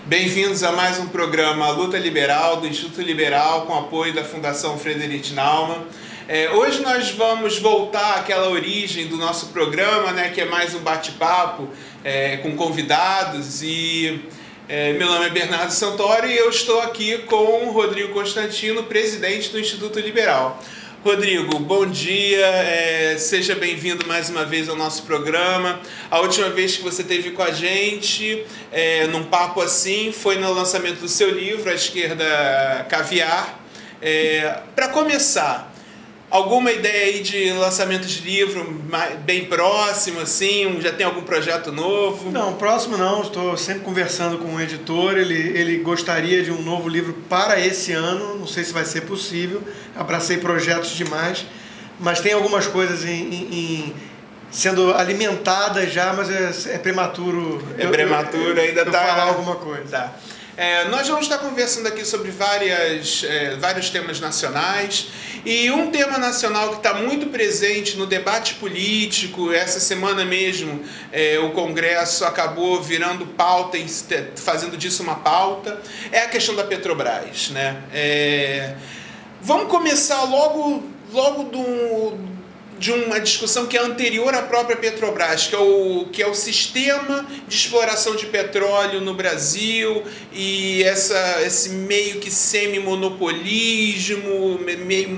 Bem-vindos a mais um programa Luta Liberal, do Instituto Liberal, com apoio da Fundação Friedrich Naumann. Hoje nós vamos voltar àquela origem do nosso programa, né, que é mais um bate-papo com convidados. Meu nome é Bernardo Santoro e eu estou aqui com o Rodrigo Constantino, presidente do Instituto Liberal. Rodrigo, bom dia, seja bem-vindo mais uma vez ao nosso programa. A última vez que você esteve com a gente, num papo assim, foi no lançamento do seu livro, A Esquerda Caviar. Para começar, alguma ideia aí de lançamento de livro bem próximo, assim? Já tem algum projeto novo? Não, próximo não. Estou sempre conversando com o editor. Ele gostaria de um novo livro para esse ano. Não sei se vai ser possível. Abracei projetos demais. Mas tem algumas coisas sendo alimentadas já, mas é prematuro. Ainda tá falar alguma coisa. Tá. Nós vamos estar conversando aqui sobre vários temas nacionais, e um tema nacional que está muito presente no debate político. Essa semana mesmo o Congresso acabou virando pauta e fazendo disso uma pauta, é a questão da Petrobras, né? Vamos começar logo de uma discussão que é anterior à própria Petrobras, que é o sistema de exploração de petróleo no Brasil e esse meio que semi-monopolismo,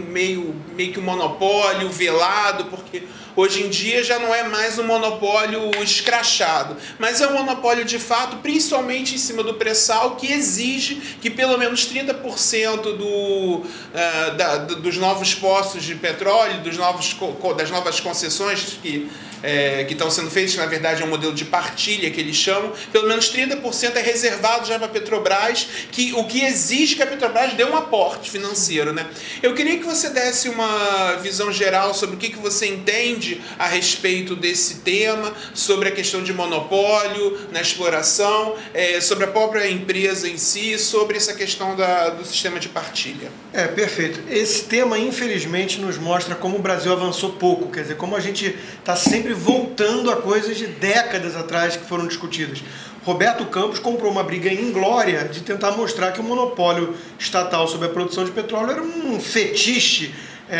meio que um monopólio velado, porque hoje em dia já não é mais um monopólio escrachado, mas é um monopólio de fato, principalmente em cima do pré-sal, que exige que pelo menos 30% dos novos poços de petróleo, das novas concessões que estão sendo feitas, que na verdade é um modelo de partilha que eles chamam, pelo menos 30% é reservado já para a Petrobras, o que exige que a Petrobras dê um aporte financeiro, né? Eu queria que você desse uma visão geral sobre o que você entende a respeito desse tema, sobre a questão de monopólio na exploração, sobre a própria empresa em si, sobre essa questão do sistema de partilha. Perfeito. Esse tema, infelizmente, nos mostra como o Brasil avançou pouco, quer dizer, como a gente está sempre voltando a coisas de décadas atrás que foram discutidas. Roberto Campos comprou uma briga inglória de tentar mostrar que o monopólio estatal sobre a produção de petróleo era um fetiche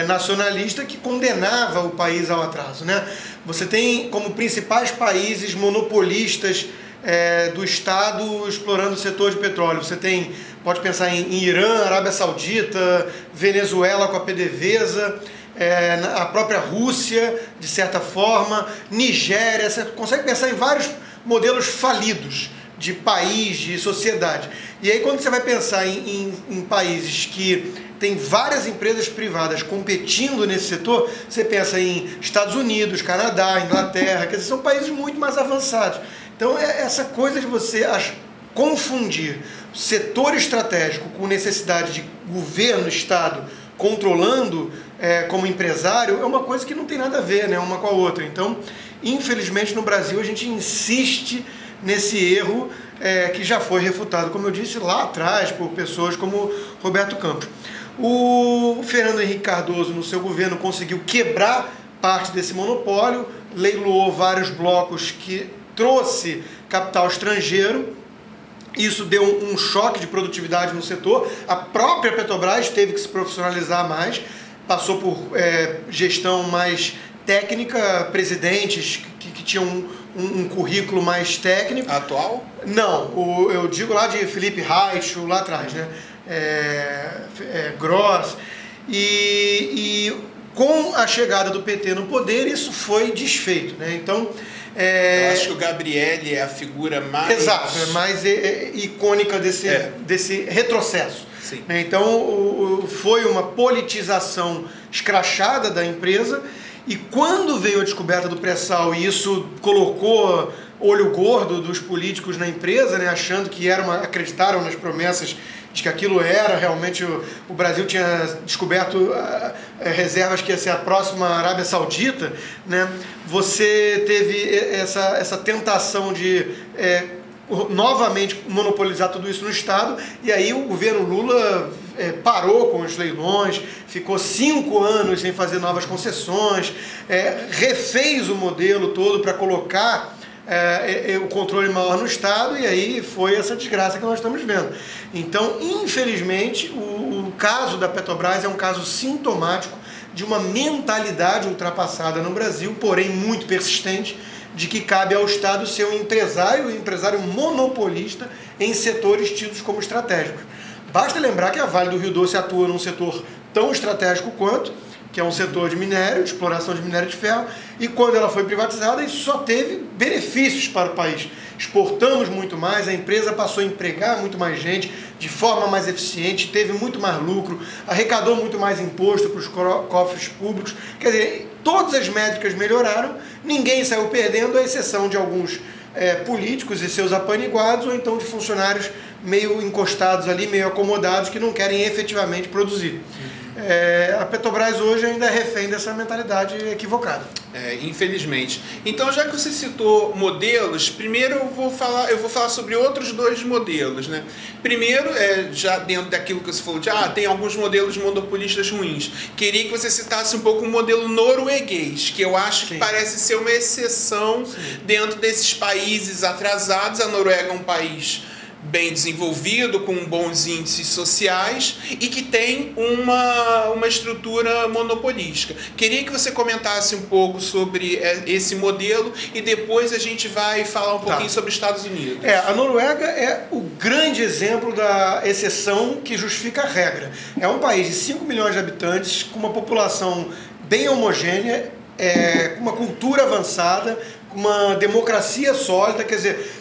nacionalista que condenava o país ao atraso, né? Você tem como principais países monopolistas do Estado explorando o setor de petróleo. Você pode pensar em Irã, Arábia Saudita, Venezuela com a PDVSA, a própria Rússia, de certa forma, Nigéria. Você consegue pensar em vários modelos falidos de país, de sociedade. E aí quando você vai pensar em países que tem várias empresas privadas competindo nesse setor, você pensa em Estados Unidos, Canadá, Inglaterra, quer dizer, são países muito mais avançados. Então essa coisa de você confundir setor estratégico com necessidade de governo, Estado, controlando como empresário, é uma coisa que não tem nada a ver, né, uma com a outra. Então, infelizmente, no Brasil, a gente insiste nesse erro que já foi refutado, como eu disse, lá atrás, por pessoas como Roberto Campos. O Fernando Henrique Cardoso, no seu governo, conseguiu quebrar parte desse monopólio, leiloou vários blocos que trouxe capital estrangeiro. Isso deu um choque de produtividade no setor. A própria Petrobras teve que se profissionalizar mais, passou por gestão mais técnica, presidentes que tinham um currículo mais técnico. Atual? Não, eu digo lá de Felipe Reich, lá atrás, né? Gross. E com a chegada do PT no poder, isso foi desfeito, né? Então, eu acho que o Gabrielli é a figura mais... Exato, mais icônica desse retrocesso. Sim. Então, foi uma politização escrachada da empresa, e quando veio a descoberta do pré-sal, e isso colocou olho gordo dos políticos na empresa, né, achando que acreditaram nas promessas de que aquilo era realmente o Brasil tinha descoberto reservas que ia ser a próxima Arábia Saudita, né? Você teve essa tentação de novamente monopolizar tudo isso no Estado, e aí o governo Lula parou com os leilões, ficou 5 anos sem fazer novas concessões, refez o modelo todo para colocar o controle maior no Estado, e aí foi essa desgraça que nós estamos vendo. Então, infelizmente, o caso da Petrobras é um caso sintomático de uma mentalidade ultrapassada no Brasil, porém muito persistente, de que cabe ao Estado ser um empresário monopolista em setores tidos como estratégicos. Basta lembrar que a Vale do Rio Doce atua num setor tão estratégico quanto, que é um setor de minério, de exploração de minério de ferro, e quando ela foi privatizada, isso só teve benefícios para o país. Exportamos muito mais, a empresa passou a empregar muito mais gente, de forma mais eficiente, teve muito mais lucro, arrecadou muito mais imposto para os cofres públicos. Quer dizer, todas as métricas melhoraram, ninguém saiu perdendo, à exceção de alguns políticos e seus apaniguados, ou então de funcionários meio encostados ali, meio acomodados, que não querem efetivamente produzir. A Petrobras hoje ainda é refém dessa mentalidade equivocada. Infelizmente. Então, já que você citou modelos, primeiro eu vou falar sobre outros 2 modelos, né? Primeiro, já dentro daquilo que você falou de tem alguns modelos monopolistas ruins. Queria que você citasse um pouco o modelo norueguês, que eu acho que parece ser uma exceção dentro desses países atrasados. A Noruega é um país bem desenvolvido, com bons índices sociais e que tem uma estrutura monopolística. Queria que você comentasse um pouco sobre esse modelo e depois a gente vai falar um pouquinho sobre os Estados Unidos. A Noruega é o grande exemplo da exceção que justifica a regra. É um país de 5 milhões de habitantes, com uma população bem homogênea, com uma cultura avançada, com uma democracia sólida, quer dizer,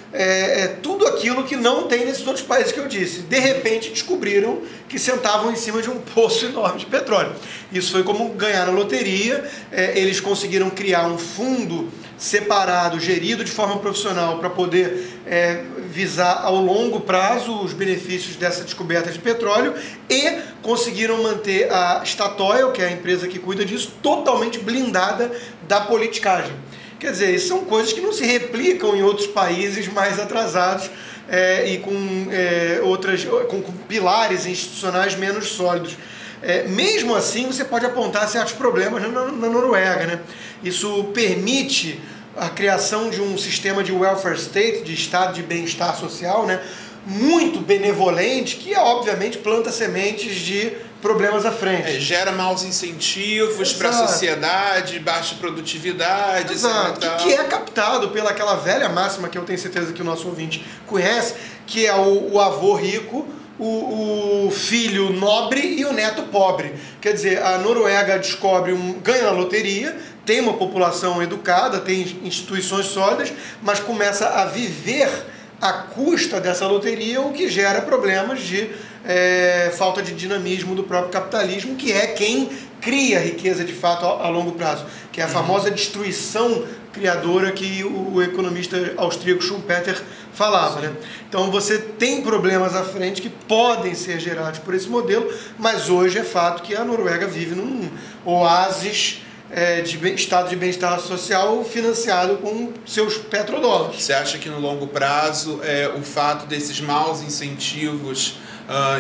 tudo aquilo que não tem nesses outros países que eu disse. De repente descobriram que sentavam em cima de um poço enorme de petróleo. Isso foi como ganhar na loteria. Eles conseguiram criar um fundo separado, gerido de forma profissional, para poder visar ao longo prazo os benefícios dessa descoberta de petróleo, e conseguiram manter a Statoil, que é a empresa que cuida disso, totalmente blindada da politicagem. Quer dizer, isso são coisas que não se replicam em outros países mais atrasados e com pilares institucionais menos sólidos. Mesmo assim, você pode apontar certos problemas na Noruega, né? Isso permite a criação de um sistema de welfare state, de estado de bem-estar social, né? Muito benevolente, que obviamente planta sementes de problemas à frente. Gera maus incentivos para a sociedade, baixa produtividade. Exato. Que é captado pela aquela velha máxima que eu tenho certeza que o nosso ouvinte conhece, que é o avô rico, o filho nobre e o neto pobre. Quer dizer, a Noruega ganha na loteria, tem uma população educada, tem instituições sólidas, mas começa a viver à custa dessa loteria, o que gera problemas de falta de dinamismo do próprio capitalismo, que é quem cria riqueza de fato a longo prazo, que é a famosa destruição criadora que o economista austríaco Schumpeter falava, né? Então você tem problemas à frente que podem ser gerados por esse modelo, mas hoje é fato que a Noruega vive num oásis de estado de bem-estar social financiado com seus petrodólares. Você acha que no longo prazo o fato desses maus incentivos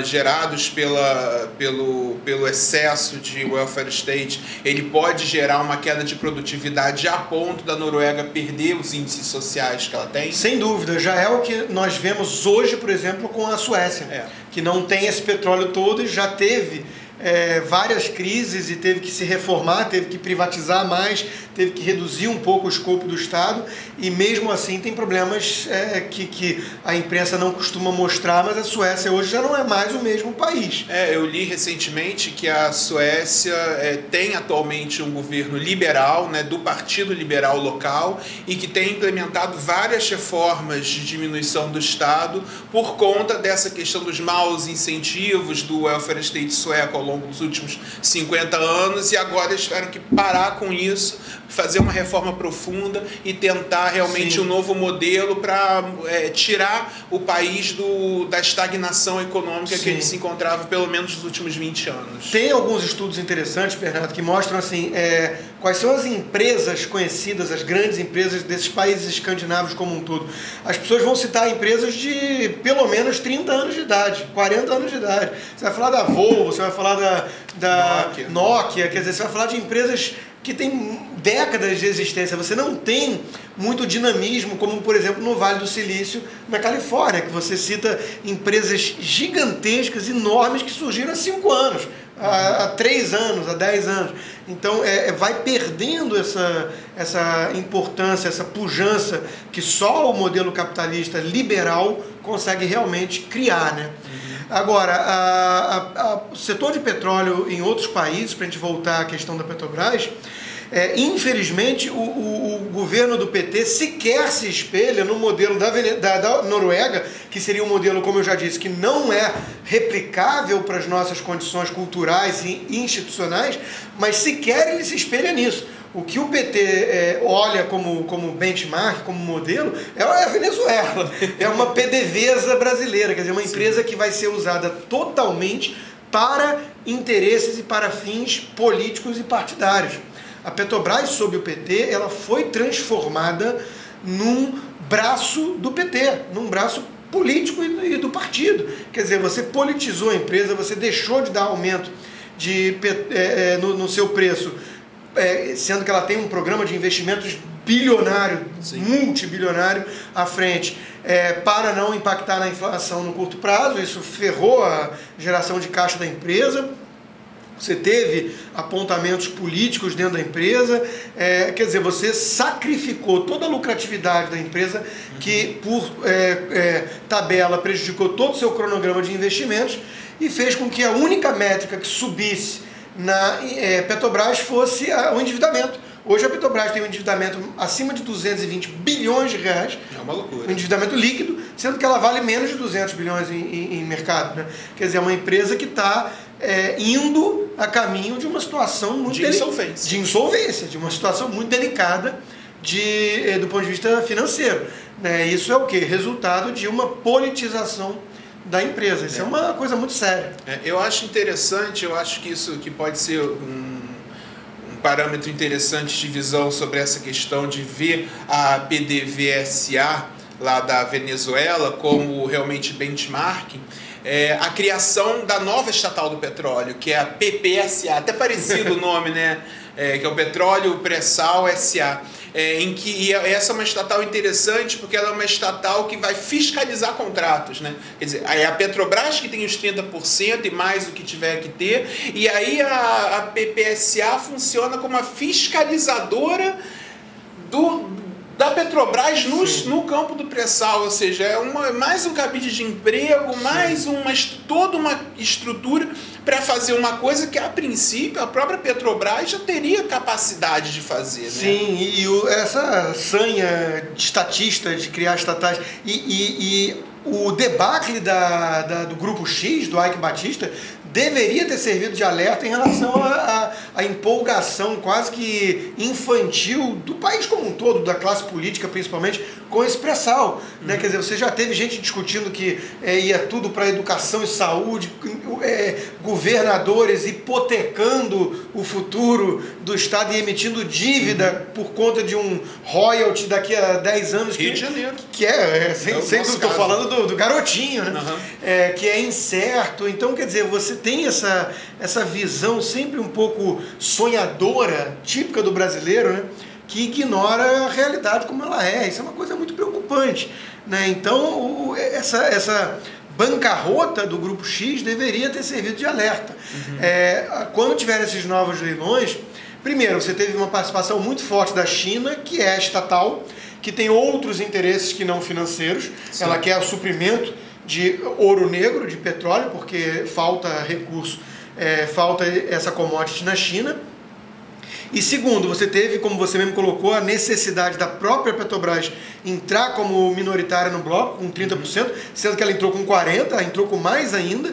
gerados pelo excesso de welfare state, ele pode gerar uma queda de produtividade a ponto da Noruega perder os índices sociais que ela tem? Sem dúvida, já é o que nós vemos hoje, por exemplo, com a Suécia, que não tem esse petróleo todo e já teve várias crises e teve que se reformar, teve que privatizar mais, teve que reduzir um pouco o escopo do Estado, e mesmo assim tem problemas que a imprensa não costuma mostrar, mas a Suécia hoje já não é mais o mesmo país. Eu li recentemente que a Suécia tem atualmente um governo liberal, né, do Partido Liberal local, e que tem implementado várias reformas de diminuição do Estado por conta dessa questão dos maus incentivos do welfare state sueco ao longo dos últimos 50 anos, e agora eles tiveram que parar com isso, fazer uma reforma profunda e tentar realmente um novo modelo para tirar o país da estagnação econômica que ele se encontrava pelo menos nos últimos 20 anos. Tem alguns estudos interessantes, Bernardo, que mostram assim, quais são as empresas conhecidas, as grandes empresas desses países escandinavos como um todo. As pessoas vão citar empresas de pelo menos 30 anos de idade, 40 anos de idade. Você vai falar da Volvo, você vai falar da Nokia, quer dizer, você vai falar de empresas que têm décadas de existência. Você não tem muito dinamismo, como por exemplo no Vale do Silício, na Califórnia, que você cita empresas gigantescas, enormes, que surgiram há 5 anos, há 3 anos, há 10 anos. Então vai perdendo essa importância, essa pujança que só o modelo capitalista liberal consegue realmente criar, né? Agora, o setor de petróleo em outros países, para a gente voltar à questão da Petrobras, infelizmente o governo do PT sequer se espelha no modelo da Noruega, que seria um modelo, como eu já disse, que não é replicável para as nossas condições culturais e institucionais, mas sequer ele se espelha nisso. O que o PT olha como benchmark, como modelo, é a Venezuela. É uma PDVSA brasileira, quer dizer, uma empresa que vai ser usada totalmente para interesses e para fins políticos e partidários. A Petrobras, sob o PT, ela foi transformada num braço do PT, num braço político e do partido. Quer dizer, você politizou a empresa, você deixou de dar aumento no seu preço, sendo que ela tem um programa de investimentos bilionário, multibilionário à frente, para não impactar na inflação no curto prazo. Isso ferrou a geração de caixa da empresa. Você teve apontamentos políticos dentro da empresa, quer dizer, você sacrificou toda a lucratividade da empresa, que por tabela prejudicou todo o seu cronograma de investimentos e fez com que a única métrica que subisse na Petrobras fosse o endividamento. Hoje a Petrobras tem um endividamento acima de 220 bilhões de reais. É uma loucura. Um endividamento líquido, sendo que ela vale menos de 200 bilhões em mercado, né? Quer dizer, é uma empresa que está indo a caminho de uma situação muito de insolvência, de uma situação muito delicada do ponto de vista financeiro, né? Isso é o quê? Resultado de uma politização da empresa. Isso é uma coisa muito séria. Eu acho interessante, eu acho que isso que pode ser um parâmetro interessante de visão sobre essa questão de ver a PDVSA lá da Venezuela como realmente benchmarking. A criação da nova estatal do petróleo, que é a PPSA, até parecido o nome, né? Que é o Petróleo Pré-Sal SA, em que essa é uma estatal interessante porque ela é uma estatal que vai fiscalizar contratos, né? Quer dizer, é a Petrobras que tem os 30% e mais o que tiver que ter, e aí a PPSA funciona como a fiscalizadora da Petrobras no campo do pré-sal, ou seja, mais um cabide de emprego, mais toda uma estrutura para fazer uma coisa que, a princípio, a própria Petrobras já teria capacidade de fazer. Sim, né? E essa sanha de estatista de criar estatais e o debacle do Grupo X, do Eike Batista, deveria ter servido de alerta em relação à empolgação quase que infantil do país como um todo, da classe política principalmente, com esse pré-sal, né? Quer dizer, você já teve gente discutindo que ia tudo para educação e saúde, governadores hipotecando o futuro do Estado e emitindo dívida por conta de um royalty daqui a 10 anos. Rio de Janeiro. Sempre estou falando do garotinho, né? Que é incerto. Então, quer dizer, você tem essa visão sempre um pouco sonhadora, típica do brasileiro, né? Que ignora a realidade como ela é. Isso é uma coisa muito preocupante, né? Então, essa bancarrota do Grupo X deveria ter servido de alerta. Quando tiver esses novos leilões, primeiro, você teve uma participação muito forte da China, que é estatal, que tem outros interesses que não financeiros. Sim. Ela quer o suprimento de ouro negro, de petróleo, porque falta recurso, falta essa commodity na China. E segundo, você teve, como você mesmo colocou, a necessidade da própria Petrobras entrar como minoritária no bloco, com 30%, sendo que ela entrou com 40%, entrou com mais ainda,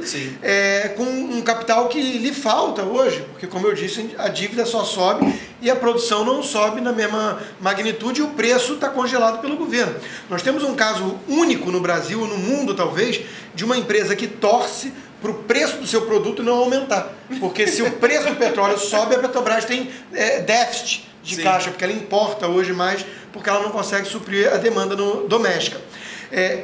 com um capital que lhe falta hoje, porque, como eu disse, a dívida só sobe e a produção não sobe na mesma magnitude e o preço está congelado pelo governo. Nós temos um caso único no Brasil, no mundo talvez, de uma empresa que torce para o preço do seu produto não aumentar. Porque se o preço do petróleo sobe, a Petrobras tem déficit de caixa, porque ela importa hoje mais, porque ela não consegue suprir a demanda doméstica.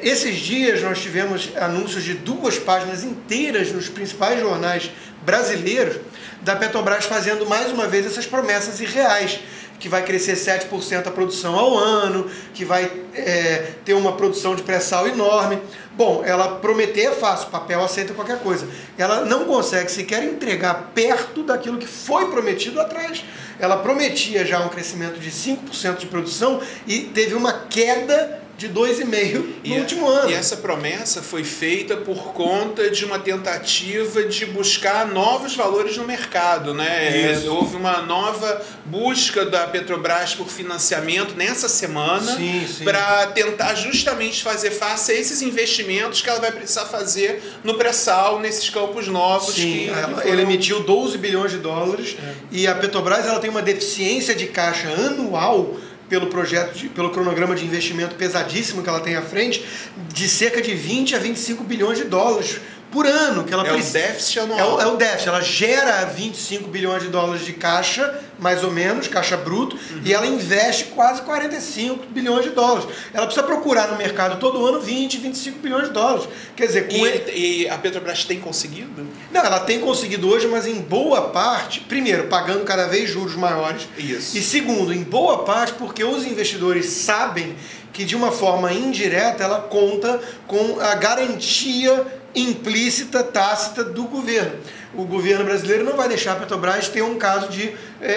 Esses dias nós tivemos anúncios de 2 páginas inteiras nos principais jornais brasileiros da Petrobras fazendo mais uma vez essas promessas irreais, que vai crescer 7% a produção ao ano, que vai ter uma produção de pré-sal enorme. Bom, ela prometer é fácil, papel aceita qualquer coisa. Ela não consegue sequer entregar perto daquilo que foi prometido atrás. Ela prometia já um crescimento de 5% de produção e teve uma queda de 2,5% no último ano. E essa promessa foi feita por conta de uma tentativa de buscar novos valores no mercado, né? Houve uma nova busca da Petrobras por financiamento nessa semana para tentar justamente fazer face a esses investimentos que ela vai precisar fazer no pré-sal, nesses campos novos. Ela emitiu 12 bilhões de dólares e a Petrobras ela tem uma deficiência de caixa anual pelo cronograma de investimento pesadíssimo que ela tem à frente, de cerca de 20 a 25 bilhões de dólares por ano. Que ela o déficit anual. É o déficit. Ela gera 25 bilhões de dólares de caixa, mais ou menos, caixa bruto, e ela investe quase 45 bilhões de dólares. Ela precisa procurar no mercado todo ano 20, 25 bilhões de dólares. Quer dizer, e a Petrobras tem conseguido? Não, ela tem conseguido hoje, mas em boa parte, primeiro, pagando cada vez juros maiores. Isso. E segundo, em boa parte, porque os investidores sabem que de uma forma indireta ela conta com a garantia implícita, tácita do governo. O governo brasileiro não vai deixar a Petrobras ter um caso de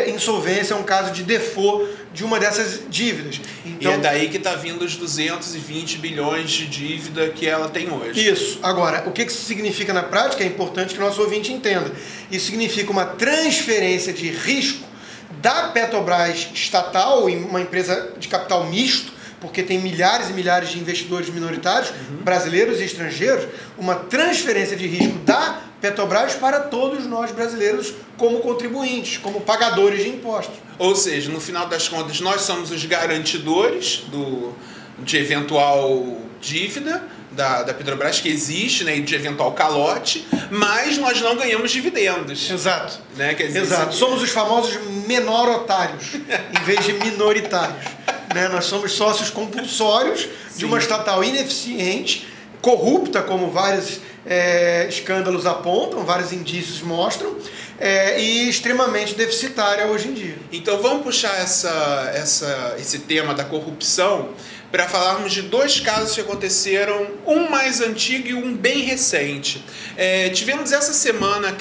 insolvência, um caso de default de uma dessas dívidas. Então, e é daí que está vindo os 220 bilhões de dívida que ela tem hoje. Isso. Agora, o que isso significa na prática é importante que o nosso ouvinte entenda. Isso significa uma transferência de risco da Petrobras estatal, em uma empresa de capital misto, porque tem milhares e milhares de investidores minoritários, brasileiros e estrangeiros, uma transferência de risco da Petrobras para todos nós brasileiros como contribuintes, como pagadores de impostos. Ou seja, no final das contas, nós somos os garantidores de eventual dívida da Petrobras, que existe, né, de eventual calote, mas nós não ganhamos dividendos. Exato. Né? Quer dizer, exato. Somos os famosos menorotários, em vez de minoritários. Né? Nós somos sócios compulsórios de uma estatal ineficiente, corrupta, como vários escândalos apontam, vários indícios mostram, e extremamente deficitária hoje em dia. Então vamos puxar esse tema da corrupção para falarmos de 2 casos que aconteceram, um mais antigo e um bem recente. Tivemos essa semana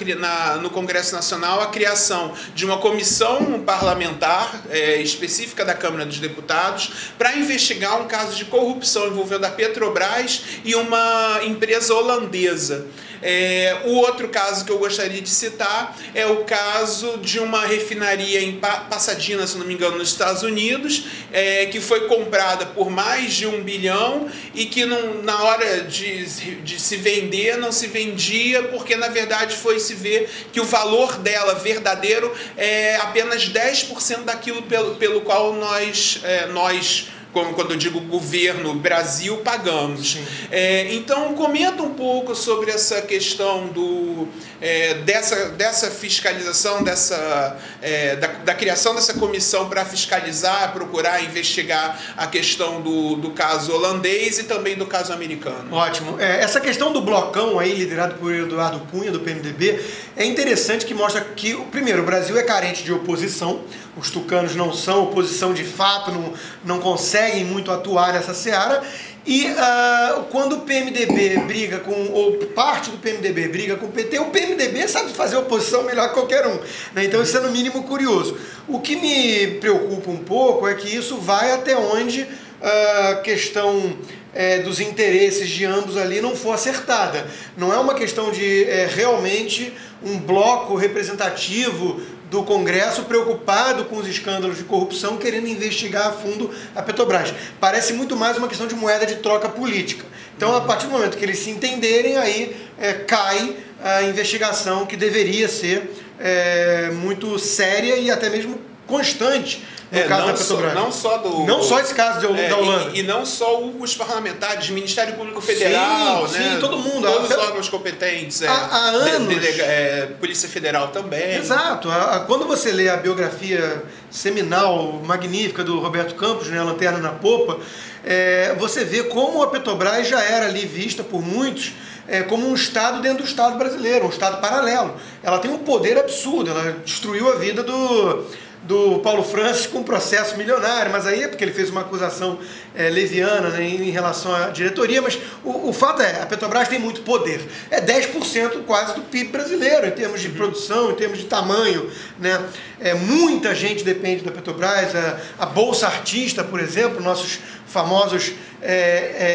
no Congresso Nacional a criação de uma comissão parlamentar específica da Câmara dos Deputados para investigar um caso de corrupção envolvendo a Petrobras e uma empresa holandesa. O outro caso que eu gostaria de citar é o caso de uma refinaria em Pasadena, se não me engano, nos Estados Unidos, que foi comprada por mais de 1 bilhão e que na hora de se vender não se vendia porque na verdade foi se ver que o valor dela verdadeiro é apenas 10% daquilo pelo qual nós quando eu digo governo, Brasil, pagamos. Então, comenta um pouco sobre essa questão dessa fiscalização, da criação dessa comissão para fiscalizar, procurar investigar a questão do caso holandês e também do caso americano. Ótimo. Essa questão do blocão aí, liderado por Eduardo Cunha, do PMDB, é interessante, que mostra que, primeiro, o Brasil é carente de oposição, os tucanos não são oposição de fato, não conseguem muito atuar nessa seara, e quando o PMDB briga ou parte do PMDB briga com o PT, o PMDB sabe fazer oposição melhor que qualquer um, né? Então isso é no mínimo curioso. O que me preocupa um pouco é que isso vai até onde a questão dos interesses de ambos ali não for acertada. Não é uma questão de realmente um bloco representativo do Congresso preocupado com os escândalos de corrupção, querendo investigar a fundo a Petrobras. Parece muito mais uma questão de moeda de troca política. Então, a partir do momento que eles se entenderem, aí cai a investigação que deveria ser muito séria e até mesmo constante no caso da Petrobras. Não só esse caso da Holanda. E não só os parlamentares, Ministério Público Federal, sim, né? Todo mundo. Todos os órgãos competentes. Há anos. Polícia Federal também. Exato. Quando você lê a biografia seminal, magnífica do Roberto Campos, né, Lanterna na Popa, você vê como a Petrobras já era ali vista por muitos como um Estado dentro do Estado brasileiro, um Estado paralelo. Ela tem um poder absurdo, ela destruiu a vida do Paulo Francis com um processo milionário, mas aí é porque ele fez uma acusação leviana, né, em relação à diretoria, mas o fato a Petrobras tem muito poder, 10% quase do PIB brasileiro, em termos de produção, em termos de tamanho, né? Muita gente depende da Petrobras, a Bolsa Artista, por exemplo, nossos famosos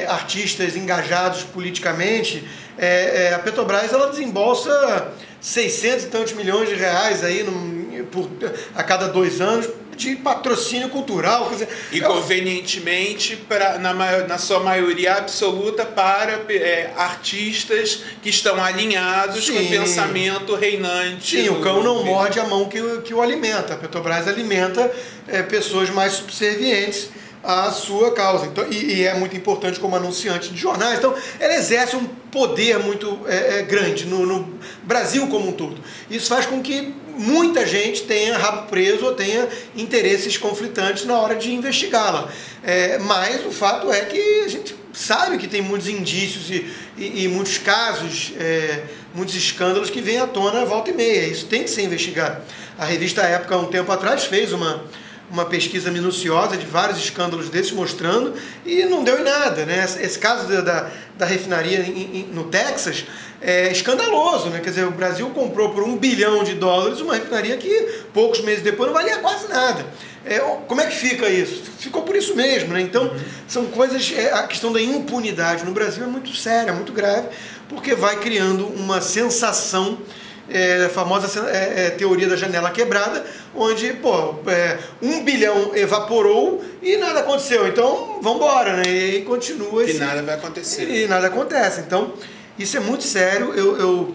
artistas engajados politicamente, a Petrobras ela desembolsa 600 e tantos milhões de reais aí a cada 2 anos de patrocínio cultural. Quer dizer, e convenientemente, na sua maioria absoluta, para artistas que estão alinhados com o pensamento reinante. Sim, o cão não morde a mão que o alimenta. A Petrobras alimenta pessoas mais subservientes à sua causa. Então, e é muito importante como anunciante de jornais. Então, ela exerce um poder muito grande no Brasil como um todo. Isso faz com que muita gente tenha rabo preso ou tenha interesses conflitantes na hora de investigá-la. Mas o fato é que a gente sabe que tem muitos indícios e muitos casos, muitos escândalos que vêm à tona volta e meia. Isso tem que ser investigado. A revista Época, há um tempo atrás, fez uma pesquisa minuciosa de vários escândalos desses mostrando e não deu em nada, né? Esse caso da refinaria no Texas é escandaloso, né? Quer dizer, o Brasil comprou por $1 bilhão uma refinaria que poucos meses depois não valia quase nada. Como é que fica isso? Ficou por isso mesmo, né? Então, são coisas... a questão da impunidade no Brasil é muito séria, muito grave, porque vai criando uma sensação, a famosa teoria da janela quebrada, onde, $1 bilhão evaporou e nada aconteceu. Então, vamos embora, né? E continua... E nada vai acontecer. E nada acontece. Então, isso é muito sério. Eu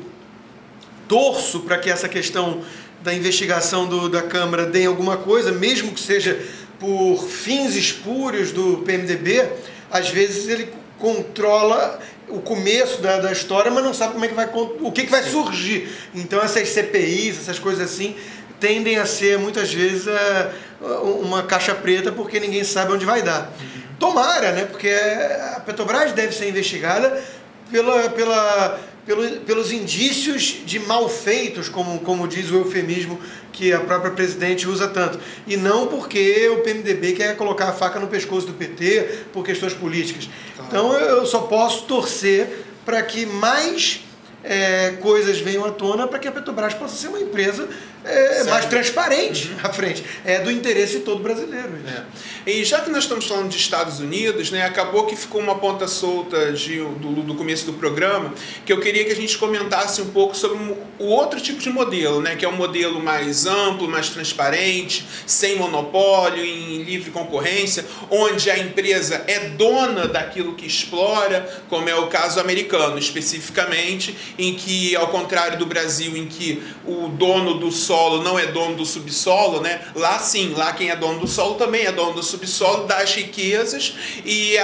torço para que essa questão da investigação da Câmara dê alguma coisa, mesmo que seja por fins espúrios do PMDB. Às vezes ele controla o começo da história, mas não sabe o que vai surgir. Então essas CPIs, essas coisas assim, tendem a ser muitas vezes uma caixa preta, porque ninguém sabe onde vai dar. Tomara, né? Porque a Petrobras deve ser investigada pelos indícios de malfeitos, como diz o eufemismo que a própria presidente usa tanto. E não porque o PMDB quer colocar a faca no pescoço do PT por questões políticas. Claro. Então eu só posso torcer para que mais coisas venham à tona, para que a Petrobras possa ser uma empresa mais transparente à frente. É do interesse de todo brasileiro. E já que nós estamos falando de Estados Unidos, né, acabou que ficou uma ponta solta do começo do programa, que eu queria que a gente comentasse um pouco sobre o outro tipo de modelo, né, que é um modelo mais amplo, mais transparente, sem monopólio, em livre concorrência, onde a empresa é dona daquilo que explora, como é o caso americano, especificamente, em que, ao contrário do Brasil, em que o dono do solo não é dono do subsolo, né? Lá sim, lá quem é dono do solo também é dono do subsolo, das riquezas, e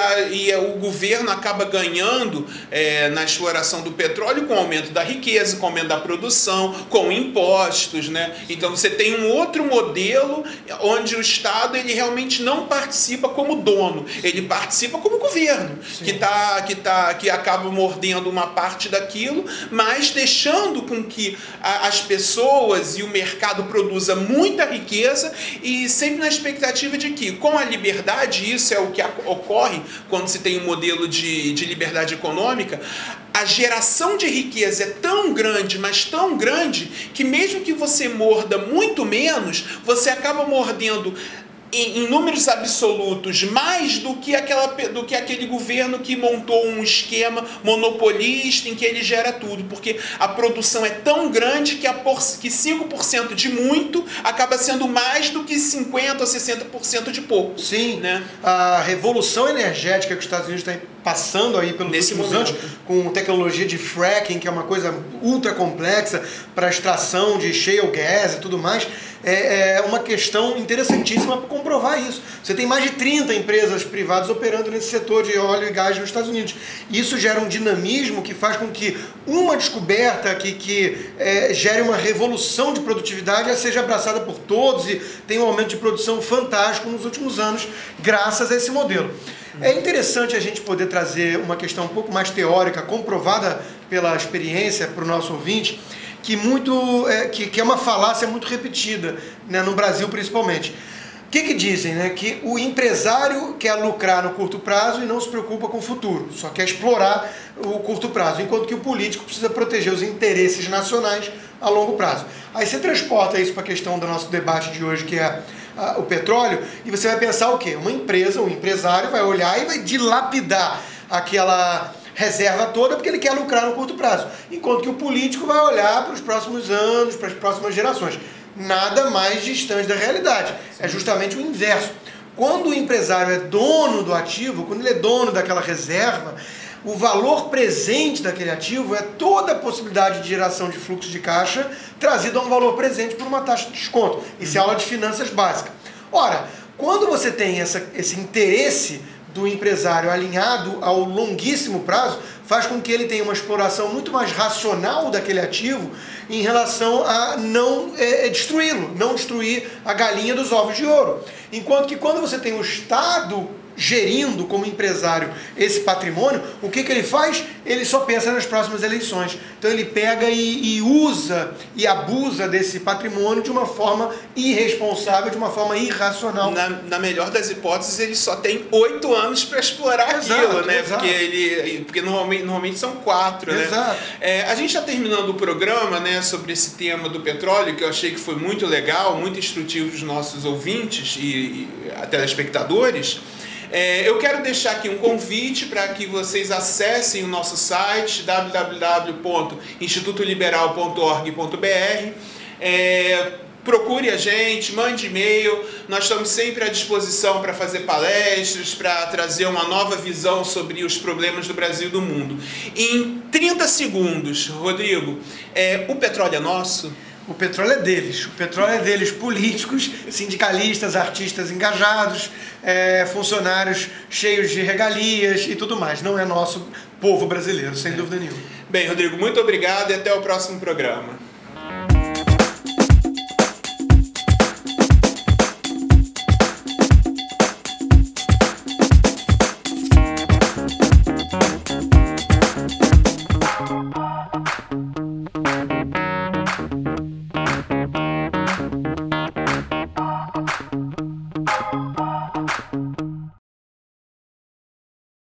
o governo acaba ganhando na exploração do petróleo com o aumento da riqueza, com o aumento da produção, com impostos, né? Então você tem um outro modelo onde o Estado ele realmente não participa como dono, ele participa como governo, que acaba mordendo uma parte daquilo, mas deixando com que as pessoas e o mercado produza muita riqueza, e sempre na expectativa de que, com a liberdade, isso é o que ocorre quando se tem um modelo de liberdade econômica, a geração de riqueza é tão grande, mas tão grande, que mesmo que você morda muito menos, você acaba mordendo em números absolutos, mais do que aquele governo que montou um esquema monopolista em que ele gera tudo, porque a produção é tão grande que 5% de muito acaba sendo mais do que 50% ou 60% de pouco. Sim, né? A revolução energética que os Estados Unidos estão passando aí pelos últimos anos, com tecnologia de fracking, que é uma coisa ultra complexa para extração de shale gas e tudo mais, é uma questão interessantíssima para comprovar isso. Você tem mais de 30 empresas privadas operando nesse setor de óleo e gás nos Estados Unidos. Isso gera um dinamismo que faz com que uma descoberta que gere uma revolução de produtividade seja abraçada por todos e tenha um aumento de produção fantástico nos últimos anos, graças a esse modelo. É interessante a gente poder trazer uma questão um pouco mais teórica, comprovada pela experiência para o nosso ouvinte, que é uma falácia muito repetida, né, no Brasil principalmente. O que dizem? Né? Que o empresário quer lucrar no curto prazo e não se preocupa com o futuro, só quer explorar o curto prazo, enquanto que o político precisa proteger os interesses nacionais a longo prazo. Aí você transporta isso para a questão do nosso debate de hoje, que é o petróleo, e você vai pensar o quê? Uma empresa, um empresário vai olhar e vai dilapidar aquela reserva toda porque ele quer lucrar no curto prazo, enquanto que o político vai olhar para os próximos anos, para as próximas gerações. Nada mais distante da realidade. É justamente o inverso. Quando o empresário é dono do ativo, quando ele é dono daquela reserva, o valor presente daquele ativo é toda a possibilidade de geração de fluxo de caixa trazido a um valor presente por uma taxa de desconto. Isso é aula de finanças básica. Ora, quando você tem esse interesse do empresário alinhado ao longuíssimo prazo, faz com que ele tenha uma exploração muito mais racional daquele ativo em relação a não destruí-lo, não destruir a galinha dos ovos de ouro. Enquanto que quando você tem o Estado gerindo como empresário esse patrimônio, o que ele faz? Ele só pensa nas próximas eleições. Então ele pega e usa e abusa desse patrimônio de uma forma irresponsável, de uma forma irracional. Na melhor das hipóteses, ele só tem 8 anos para explorar aquilo, né? Exato. Porque normalmente são 4, né? Exato. A gente está terminando o programa, né, sobre esse tema do petróleo, que eu achei que foi muito legal, muito instrutivo para os nossos ouvintes e telespectadores. Eu quero deixar aqui um convite para que vocês acessem o nosso site www.institutoliberal.org.br. Procure a gente, mande e-mail, nós estamos sempre à disposição para fazer palestras, para trazer uma nova visão sobre os problemas do Brasil e do mundo. Em 30 segundos, Rodrigo, o petróleo é nosso? O petróleo é deles. O petróleo é deles, políticos, sindicalistas, artistas engajados, funcionários cheios de regalias e tudo mais. Não é nosso povo brasileiro, sem dúvida nenhuma. Bem, Rodrigo, muito obrigado e até o próximo programa.